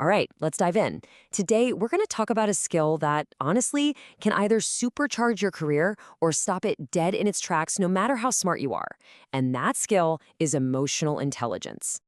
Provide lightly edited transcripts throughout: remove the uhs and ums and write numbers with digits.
All right, let's dive in. Today, we're going to talk about a skill that, honestly, can either supercharge your career or stop it dead in its tracks no matter how smart you are. And that skill is emotional intelligence.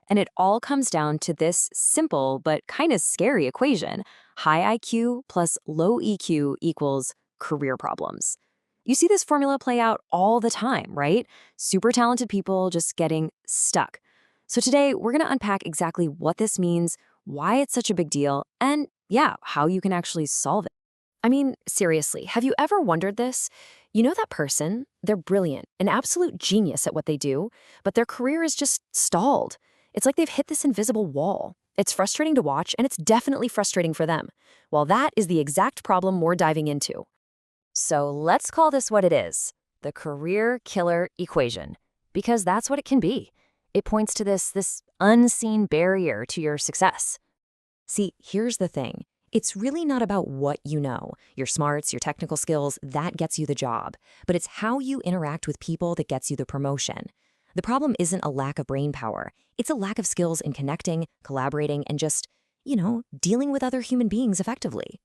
And it all comes down to this simple but kind of scary equation. High IQ plus low EQ equals career problems. You see this formula play out all the time, right? Super talented people just getting stuck. So today, we're going to unpack exactly what this means, why it's such a big deal, and yeah, how you can actually solve it. I mean, seriously, have you ever wondered this? You know that person, they're brilliant, an absolute genius at what they do, but their career is just stalled. It's like they've hit this invisible wall. It's frustrating to watch, and it's definitely frustrating for them. Well, that is the exact problem we're diving into. So let's call this what it is, the career killer equation, because that's what it can be. It points to this unseen barrier to your success. See, here's the thing. It's really not about what you know, your smarts, your technical skills, that gets you the job. But it's how you interact with people that gets you the promotion. The problem isn't a lack of brain power. It's a lack of skills in connecting, collaborating, and just, dealing with other human beings effectively.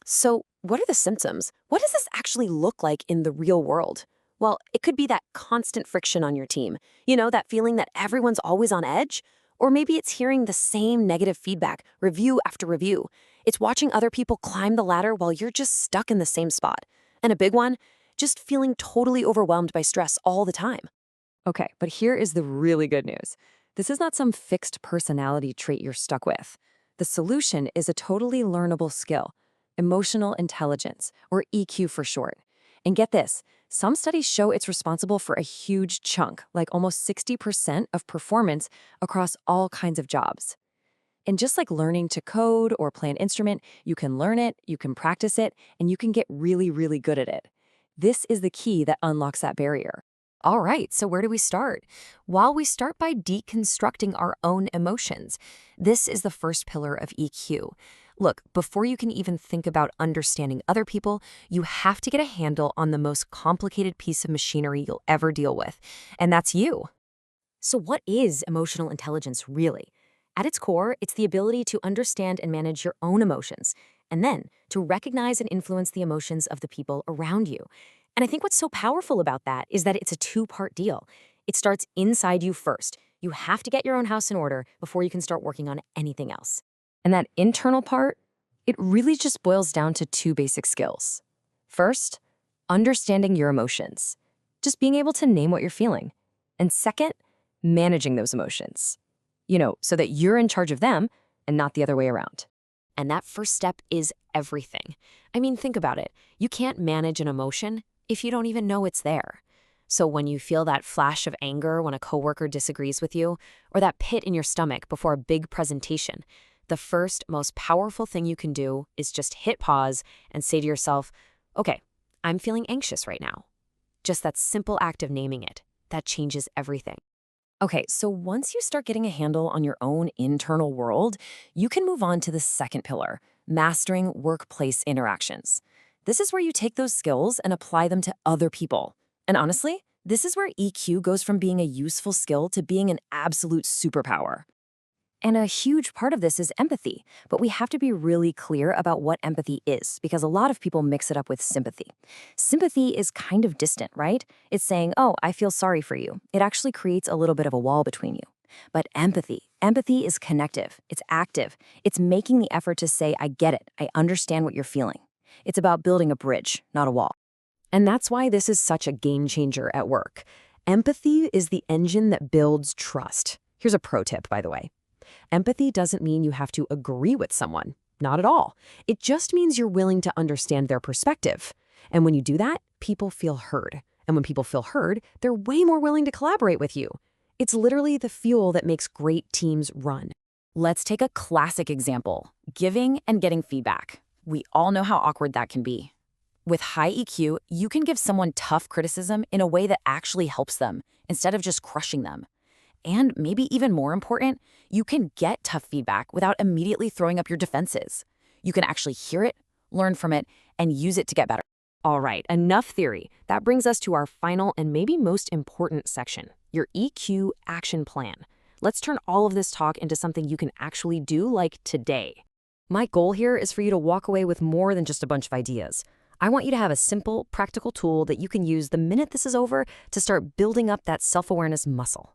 So, what are the symptoms? What does this actually look like in the real world? Well, it could be that constant friction on your team. That feeling that everyone's always on edge. Or maybe it's hearing the same negative feedback, review after review. It's watching other people climb the ladder while you're just stuck in the same spot. And a big one, just feeling totally overwhelmed by stress all the time. Okay, but here is the really good news. This is not some fixed personality trait you're stuck with. The solution is a totally learnable skill, emotional intelligence, or EQ for short. And get this, some studies show it's responsible for a huge chunk, like almost 60% of performance across all kinds of jobs. And just like learning to code or play an instrument, you can learn it, you can practice it, and you can get really, really good at it. This is the key that unlocks that barrier. All right, so where do we start? Well, we start by deconstructing our own emotions. This is the first pillar of EQ. Look, before you can even think about understanding other people, you have to get a handle on the most complicated piece of machinery you'll ever deal with, and that's you. So what is emotional intelligence really? At its core, it's the ability to understand and manage your own emotions, and then to recognize and influence the emotions of the people around you. And I think what's so powerful about that is that it's a two-part deal. It starts inside you first. You have to get your own house in order before you can start working on anything else. And that internal part, it really just boils down to two basic skills. First, understanding your emotions, just being able to name what you're feeling. And second, managing those emotions, so that you're in charge of them and not the other way around. And that first step is everything. I mean, think about it. You can't manage an emotion if you don't even know it's there. So when you feel that flash of anger when a coworker disagrees with you, or that pit in your stomach before a big presentation, the first, most powerful thing you can do is just hit pause and say to yourself, okay, I'm feeling anxious right now. Just that simple act of naming it, that changes everything. Okay, so once you start getting a handle on your own internal world, you can move on to the second pillar, mastering workplace interactions. This is where you take those skills and apply them to other people. And honestly, this is where EQ goes from being a useful skill to being an absolute superpower. And a huge part of this is empathy, but we have to be really clear about what empathy is, because a lot of people mix it up with sympathy. Sympathy is kind of distant, right? It's saying, oh, I feel sorry for you. It actually creates a little bit of a wall between you. But empathy is connective, it's active, it's making the effort to say, I get it, I understand what you're feeling. It's about building a bridge, not a wall. And that's why this is such a game changer at work. Empathy is the engine that builds trust. Here's a pro tip, by the way. Empathy doesn't mean you have to agree with someone. Not at all. It just means you're willing to understand their perspective. And when you do that, people feel heard. And when people feel heard, they're way more willing to collaborate with you. It's literally the fuel that makes great teams run. Let's take a classic example, giving and getting feedback. We all know how awkward that can be. With high EQ, you can give someone tough criticism in a way that actually helps them, instead of just crushing them. And maybe even more important, you can get tough feedback without immediately throwing up your defenses. You can actually hear it, learn from it, and use it to get better. All right, enough theory. That brings us to our final and maybe most important section, your EQ action plan. Let's turn all of this talk into something you can actually do, like today. My goal here is for you to walk away with more than just a bunch of ideas. I want you to have a simple, practical tool that you can use the minute this is over to start building up that self-awareness muscle.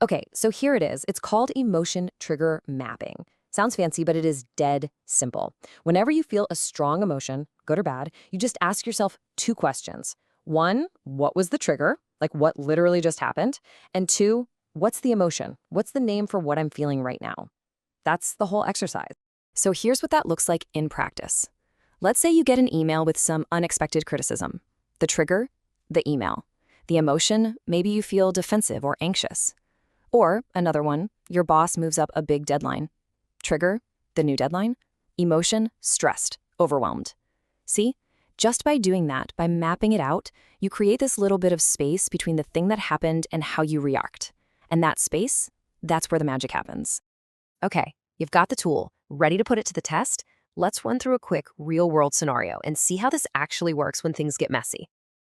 Okay, so here it is. It's called emotion trigger mapping. Sounds fancy, but it is dead simple. Whenever you feel a strong emotion, good or bad, you just ask yourself 2 questions. 1, what was the trigger? Like what literally just happened? And 2, what's the emotion? What's the name for what I'm feeling right now? That's the whole exercise. So here's what that looks like in practice. Let's say you get an email with some unexpected criticism. The trigger, the email. The emotion, maybe you feel defensive or anxious. Or another one, your boss moves up a big deadline. Trigger, the new deadline. Emotion, stressed, overwhelmed. See, just by doing that, by mapping it out, you create this little bit of space between the thing that happened and how you react. And that space, that's where the magic happens. Okay, you've got the tool, ready to put it to the test? Let's run through a quick real-world scenario and see how this actually works when things get messy.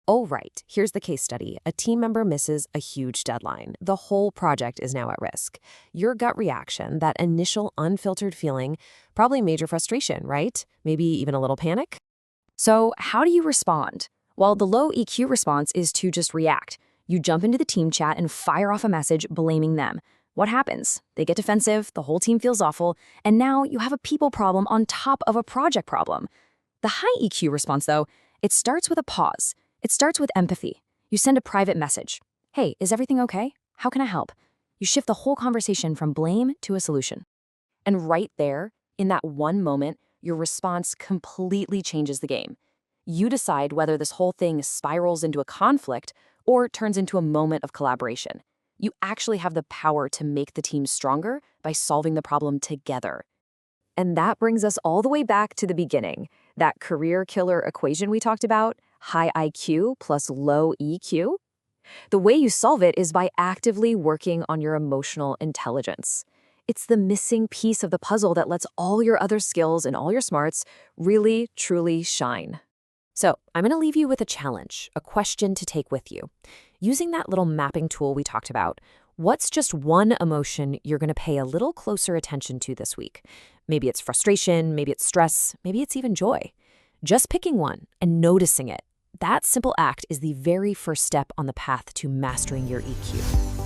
Oh, right, here's the case study. A team member misses a huge deadline. The whole project is now at risk. Your gut reaction, that initial unfiltered feeling, probably major frustration, right? Maybe even a little panic? So how do you respond? Well, the low EQ response is to just react. You jump into the team chat and fire off a message blaming them. What happens? They get defensive, the whole team feels awful, and now you have a people problem on top of a project problem. The high EQ response, though, it starts with a pause. It starts with empathy. You send a private message. Hey, is everything okay? How can I help? You shift the whole conversation from blame to a solution. And right there, in that one moment, your response completely changes the game. You decide whether this whole thing spirals into a conflict or turns into a moment of collaboration. You actually have the power to make the team stronger by solving the problem together. And that brings us all the way back to the beginning. That career killer equation we talked about, high IQ plus low EQ. The way you solve it is by actively working on your emotional intelligence. It's the missing piece of the puzzle that lets all your other skills and all your smarts really, truly shine. So I'm going to leave you with a challenge, a question to take with you. Using that little mapping tool we talked about, what's just one emotion you're going to pay a little closer attention to this week? Maybe it's frustration, maybe it's stress, maybe it's even joy. Just picking one and noticing it. That simple act is the very first step on the path to mastering your EQ.